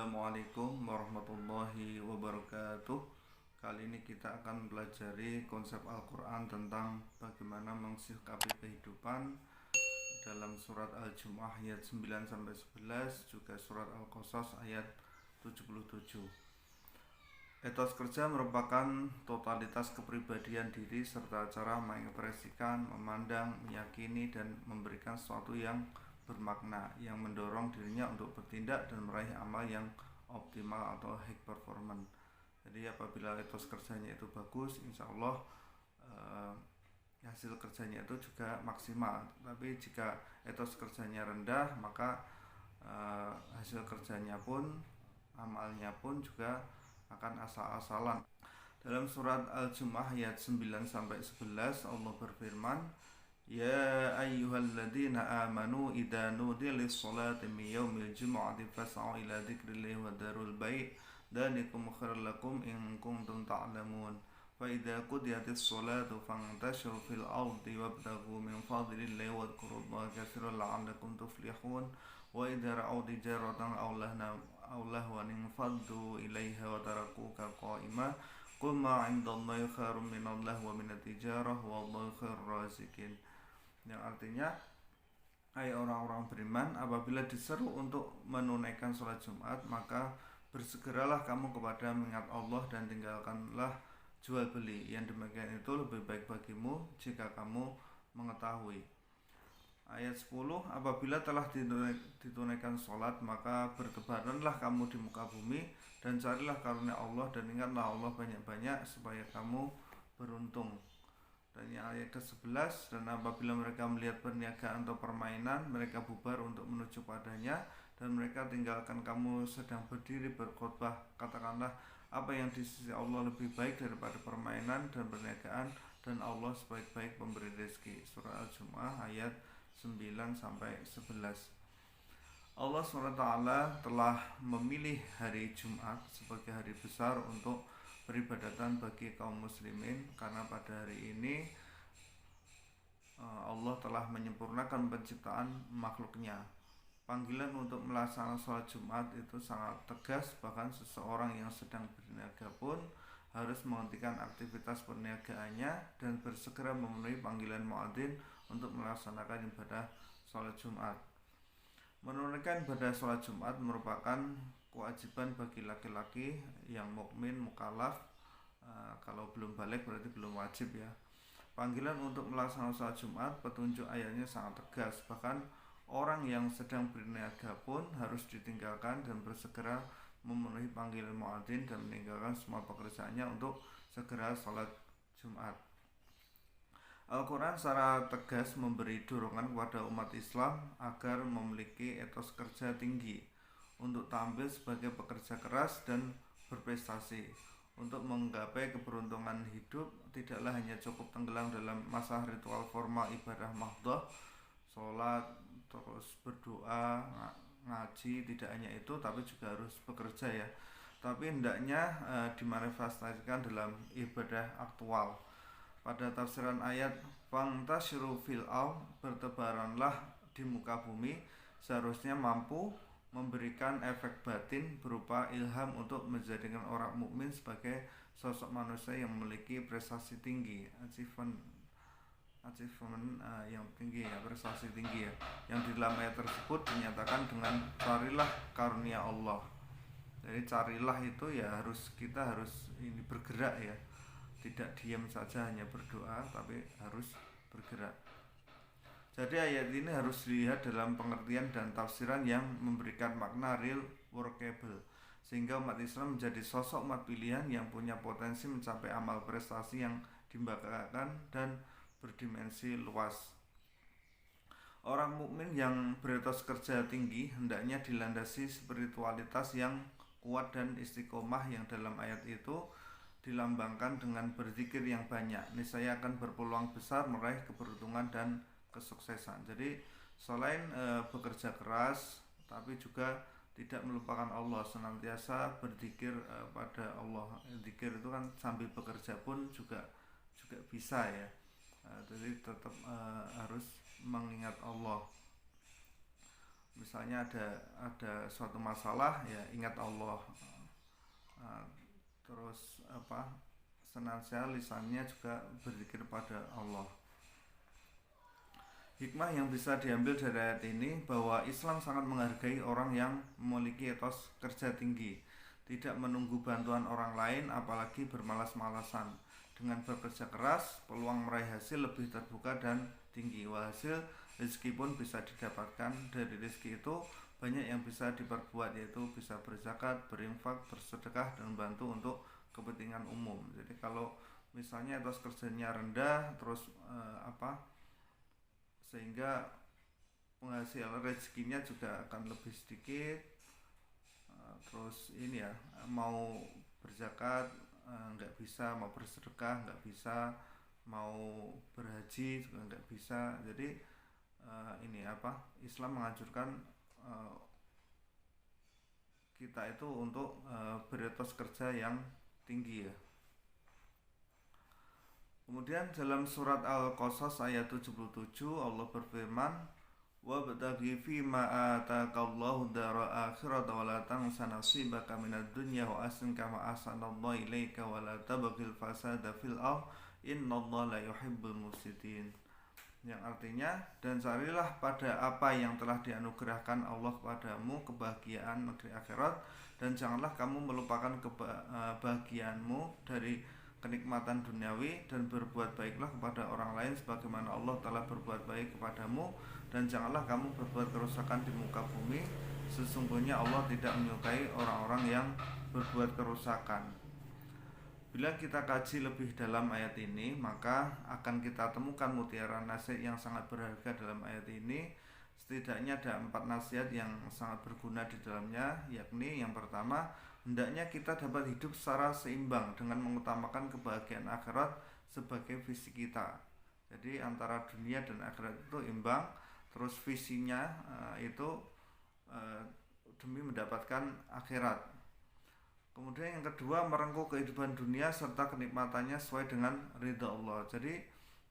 Assalamualaikum warahmatullahi wabarakatuh. Kali ini kita akan pelajari konsep Al-Quran tentang bagaimana mensikapi kehidupan dalam surat Al-Jumu'ah ayat 9-11, juga surat Al-Qasas ayat 77. Etos kerja merupakan totalitas kepribadian diri serta cara mengekspresikan, memandang, meyakini, dan memberikan sesuatu yang bermakna yang mendorong dirinya untuk bertindak dan meraih amal yang optimal atau high performance. Jadi apabila etos kerjanya itu bagus, insya Allah hasil kerjanya itu juga maksimal. Tapi jika etos kerjanya rendah, maka hasil kerjanya pun, amalnya pun juga akan asal-asalan. Dalam surat Al-Jumu'ah ayat 9-11 Allah berfirman, Ya ayyuhalladzina amanu idza nudiya lis-salati min yaumil jumu'ati fas'au ila dzikrillahi wa darul bai' dzalikum khairul lakum in kuntum ta'lamun. Fa idza qudiyatis salatu fantashiru fil ardi wabtaghu min fadlillahi wadhkurullaha katsiran la'allakum tuflihun. Wa idza ra'aw tijaratan aw lahwan faddu ilaiha wa tarakuka qa'ima qul ma 'indallahi khairum minallahi wa minat tijarah wallahu khairur raziqin. Yang artinya, hai orang-orang beriman, apabila diseru untuk menunaikan sholat Jumat, maka bersegeralah kamu kepada mengingat Allah dan tinggalkanlah jual beli. Yang demikian itu lebih baik bagimu jika kamu mengetahui. Ayat 10, apabila telah ditunaikan sholat, maka bertebaranlah kamu di muka bumi dan carilah karunia Allah dan ingatlah Allah banyak-banyak supaya kamu beruntung. Dan yang ayat ke-11, dan apabila mereka melihat perniagaan atau permainan, mereka bubar untuk menuju padanya, dan mereka tinggalkan kamu sedang berdiri berkhutbah. Katakanlah, apa yang di sisi Allah lebih baik daripada permainan dan perniagaan, dan Allah sebaik-baik pemberi rezeki. Surah Al-Jumu'ah ayat 9-11. Allah SWT telah memilih hari Jumat sebagai hari besar untuk peribadatan bagi kaum muslimin, karena pada hari ini Allah telah menyempurnakan penciptaan makhluknya. Panggilan untuk melaksanakan sholat Jumat itu sangat tegas, bahkan seseorang yang sedang berniaga pun harus menghentikan aktivitas perniagaannya dan bersegera memenuhi panggilan muadzin untuk melaksanakan ibadah sholat Jumat. Menunaikan ibadah sholat Jumat merupakan kewajiban bagi laki-laki yang mukmin mukallaf. Kalau belum balik berarti belum wajib ya. Panggilan untuk melaksanakan sholat Jumat, petunjuk ayatnya sangat tegas. Bahkan orang yang sedang berniaga pun harus ditinggalkan dan bersegera memenuhi panggilan muadzin dan meninggalkan semua pekerjaannya untuk segera sholat Jumat. Al-Quran secara tegas memberi dorongan kepada umat Islam agar memiliki etos kerja tinggi untuk tampil sebagai pekerja keras dan berprestasi. Untuk menggapai keberuntungan hidup, tidaklah hanya cukup tenggelam dalam masa ritual formal ibadah mahdhah, sholat, terus berdoa, ngaji. Tidak hanya itu, tapi juga harus bekerja ya. Tapi hendaknya dimanifestasikan dalam ibadah aktual. Pada tafsiran ayat Fantashiru fil ard, bertebaranlah di muka bumi, seharusnya mampu memberikan efek batin berupa ilham untuk menjadikan orang mukmin sebagai sosok manusia yang memiliki prestasi tinggi, achievement yang tinggi ya, prestasi tinggi ya. Yang di dalam ayat tersebut dinyatakan dengan carilah karunia Allah. Jadi carilah itu ya kita harus ini bergerak ya. Tidak diam saja hanya berdoa, tapi harus bergerak. Jadi ayat ini harus dilihat dalam pengertian dan tafsiran yang memberikan makna real workable, sehingga umat Islam menjadi sosok umat pilihan yang punya potensi mencapai amal prestasi yang dibanggakan dan berdimensi luas. Orang mukmin yang beretos kerja tinggi hendaknya dilandasi spiritualitas yang kuat dan istiqomah yang dalam ayat itu dilambangkan dengan berzikir yang banyak. Niscaya akan berpeluang besar meraih keberuntungan dan kesuksesan. Jadi selain bekerja keras, tapi juga tidak melupakan Allah, senantiasa berzikir pada Allah. Zikir itu kan sambil bekerja pun juga bisa ya. Jadi tetap harus mengingat Allah. misalnya ada suatu masalah, ya ingat Allah. Uh, Terus senantiasa lisannya juga berzikir pada Allah. Hikmah yang bisa diambil dari ayat ini bahwa Islam sangat menghargai orang yang memiliki etos kerja tinggi, tidak menunggu bantuan orang lain apalagi bermalas-malasan. Dengan bekerja keras, peluang meraih hasil lebih terbuka dan tinggi. Walhasil rezeki pun bisa didapatkan. Dari rezeki itu banyak yang bisa diperbuat, yaitu bisa berzakat, berinfak, bersedekah, dan membantu untuk kepentingan umum. Jadi kalau misalnya etos kerjanya rendah, terus sehingga penghasilan rezekinya juga akan lebih sedikit. Terus ini ya, mau berzakat nggak bisa, mau bersedekah nggak bisa, mau berhaji juga nggak bisa. Jadi Islam menganjurkan kita itu untuk beretos kerja yang tinggi ya. Kemudian dalam surat Al-Qasas ayat 77 Allah berfirman, wabtaghi fima ataqallahu daral akhirata wa la tansa nasibaka minad dunya wa ahsin kama ahsanallahu ilaika wa la tabghil fasada fil ardh innallaha la yuhibbul mufsidin. Yang artinya, dan carilah pada apa yang telah dianugerahkan Allah kepadamu kebahagiaan negeri akhirat, dan janganlah kamu melupakan kebahagiaanmu dari kenikmatan duniawi, dan berbuat baiklah kepada orang lain sebagaimana Allah telah berbuat baik kepadamu, dan janganlah kamu berbuat kerusakan di muka bumi, sesungguhnya Allah tidak menyukai orang-orang yang berbuat kerusakan. Bila kita kaji lebih dalam ayat ini, maka akan kita temukan mutiara nasihat yang sangat berharga dalam ayat ini. Setidaknya ada 4 nasihat yang sangat berguna di dalamnya, yakni yang pertama, hendaknya kita dapat hidup secara seimbang dengan mengutamakan kebahagiaan akhirat sebagai visi kita. Jadi antara dunia dan akhirat itu imbang, terus visinya itu demi mendapatkan akhirat. Kemudian yang kedua, merengkuh kehidupan dunia serta kenikmatannya sesuai dengan ridha Allah. Jadi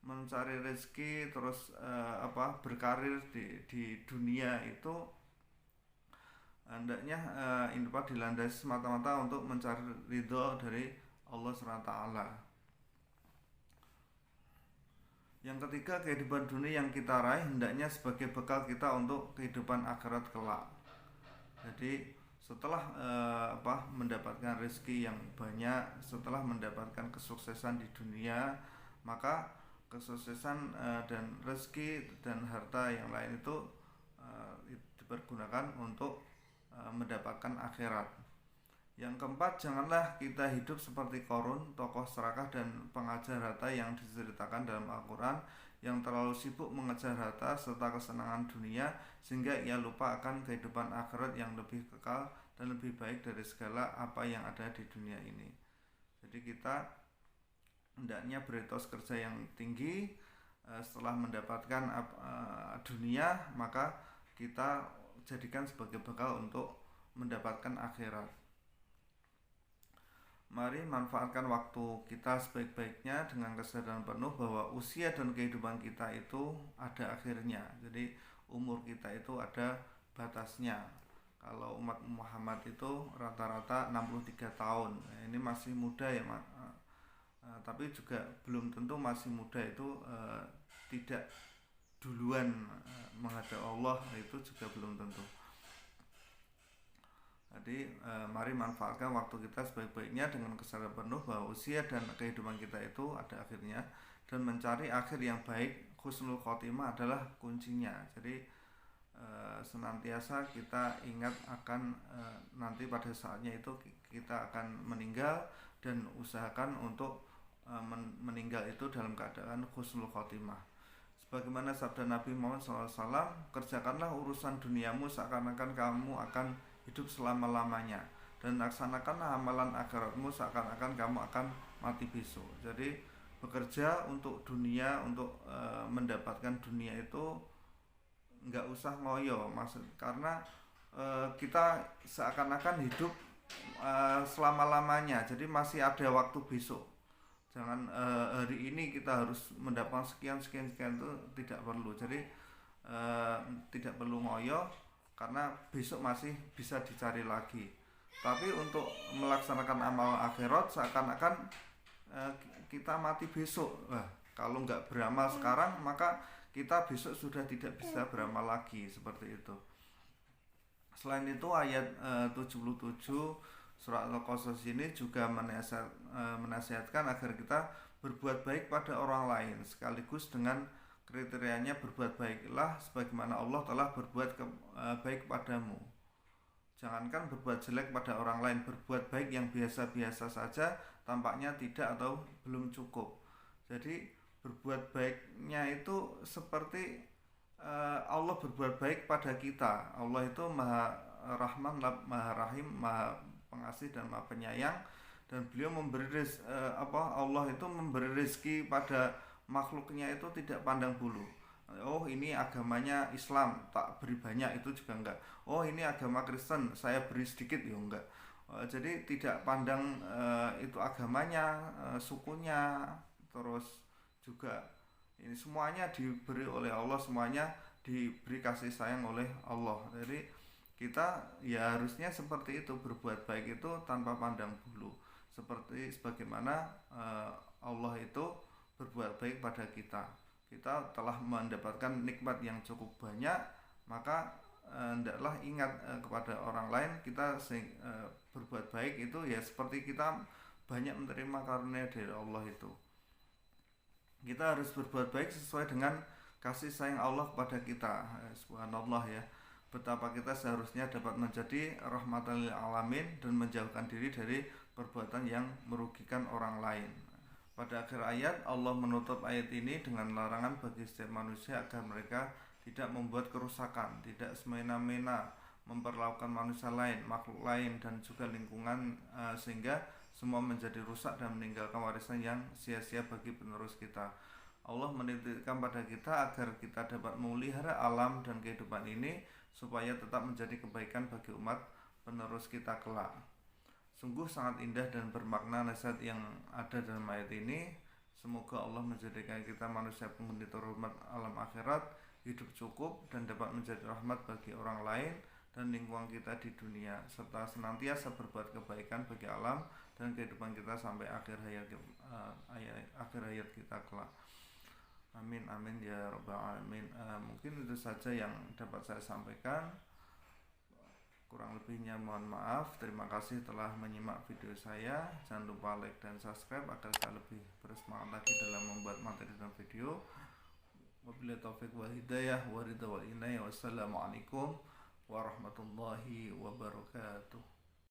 mencari rezeki, terus berkarir di dunia itu hendaknya dilandasi semata-mata untuk mencari ridha dari Allah SWT. Yang ketiga, kehidupan dunia yang kita raih hendaknya sebagai bekal kita untuk kehidupan akhirat kelak. Jadi setelah mendapatkan rezeki yang banyak, setelah mendapatkan kesuksesan di dunia, maka kesuksesan dan rezeki dan harta yang lain itu dipergunakan untuk mendapatkan akhirat. Yang keempat, janganlah kita hidup seperti Qarun, tokoh serakah dan pengajar harta yang diceritakan dalam Al-Quran, yang terlalu sibuk mengejar harta serta kesenangan dunia sehingga ia lupa akan kehidupan akhirat yang lebih kekal dan lebih baik dari segala apa yang ada di dunia ini. Jadi kita hendaknya beretos kerja yang tinggi. Setelah mendapatkan dunia, maka kita jadikan sebagai bekal untuk mendapatkan akhirat. Mari manfaatkan waktu kita sebaik-baiknya dengan kesadaran penuh bahwa usia dan kehidupan kita itu ada akhirnya. Jadi umur kita itu ada batasnya. Kalau umat Muhammad itu rata-rata 63 tahun. Ini masih muda ya, tapi juga belum tentu masih muda itu tidak duluan menghadap Allah, itu juga belum tentu. Jadi mari manfaatkan waktu kita sebaik-baiknya dengan kesadaran penuh bahwa usia dan kehidupan kita itu ada akhirnya, dan mencari akhir yang baik, husnul khotimah adalah kuncinya. Jadi senantiasa kita ingat akan nanti pada saatnya itu kita akan meninggal, dan usahakan untuk meninggal itu dalam keadaan husnul khotimah. Sebagaimana sabda Nabi Muhammad SAW, kerjakanlah urusan duniamu seakan-akan kamu akan hidup selama-lamanya, dan laksanakanlah amalan akhiratmu seakan-akan kamu akan mati besok. Jadi bekerja untuk dunia, untuk mendapatkan dunia itu nggak usah ngoyo, karena kita seakan-akan hidup selama-lamanya. Jadi masih ada waktu besok. Jangan hari ini kita harus mendapatkan sekian itu tidak perlu. Jadi tidak perlu ngoyo, karena besok masih bisa dicari lagi. Tapi untuk melaksanakan amal akhirat seakan-akan kita mati besok. Kalau nggak beramal sekarang maka kita besok sudah tidak bisa beramal lagi, seperti itu. Selain itu ayat 77 surat Al-Qasas ini juga menasihatkan agar kita berbuat baik pada orang lain, sekaligus dengan kriterianya berbuat baiklah sebagaimana Allah telah berbuat baik padamu. Jangankan berbuat jelek pada orang lain, berbuat baik yang biasa-biasa saja tampaknya tidak atau belum cukup. Jadi berbuat baiknya itu seperti Allah berbuat baik pada kita. Allah itu Maha Rahman, Maha Rahim, Maha Pengasih dan Maha Penyayang, dan beliau memberi Allah itu memberi rezeki pada makhluknya itu tidak pandang bulu. Oh ini agamanya Islam, tak beri banyak, itu juga enggak. Oh ini agama Kristen, saya beri sedikit, ya enggak. Jadi tidak pandang itu agamanya, sukunya, terus juga ini semuanya diberi oleh Allah, semuanya diberi kasih sayang oleh Allah. Jadi kita ya harusnya seperti itu, berbuat baik itu tanpa pandang bulu, seperti sebagaimana Allah itu berbuat baik pada kita. Kita telah mendapatkan nikmat yang cukup banyak, maka hendaklah ingat kepada orang lain. Kita berbuat baik itu ya seperti kita banyak menerima karunia dari Allah itu. Kita harus berbuat baik sesuai dengan kasih sayang Allah kepada kita. Subhanallah ya, betapa kita seharusnya dapat menjadi rahmatan lil alamin dan menjauhkan diri dari perbuatan yang merugikan orang lain. Pada akhir ayat, Allah menutup ayat ini dengan larangan bagi setiap manusia agar mereka tidak membuat kerusakan, tidak semena-mena memperlakukan manusia lain, makhluk lain, dan juga lingkungan, sehingga semua menjadi rusak dan meninggalkan warisan yang sia-sia bagi penerus kita. Allah menitipkan pada kita agar kita dapat memelihara alam dan kehidupan ini supaya tetap menjadi kebaikan bagi umat penerus kita kelak. Sungguh sangat indah dan bermakna nasihat yang ada dalam ayat ini. Semoga Allah menjadikan kita manusia penghuni terhormat alam akhirat, hidup cukup dan dapat menjadi rahmat bagi orang lain dan lingkungan kita di dunia, serta senantiasa berbuat kebaikan bagi alam dan kehidupan kita sampai akhir hayat kita kelak. Amin amin ya rabbal alamin. Mungkin itu saja yang dapat saya sampaikan. Kurang lebihnya mohon maaf. Terima kasih telah menyimak video saya. Jangan lupa like dan subscribe agar saya lebih bersemangat lagi dalam membuat materi dan video. Wabillahi taufiq wal hidayah wa ridha wal inayah. Wassalamualaikum warahmatullahi wabarakatuh.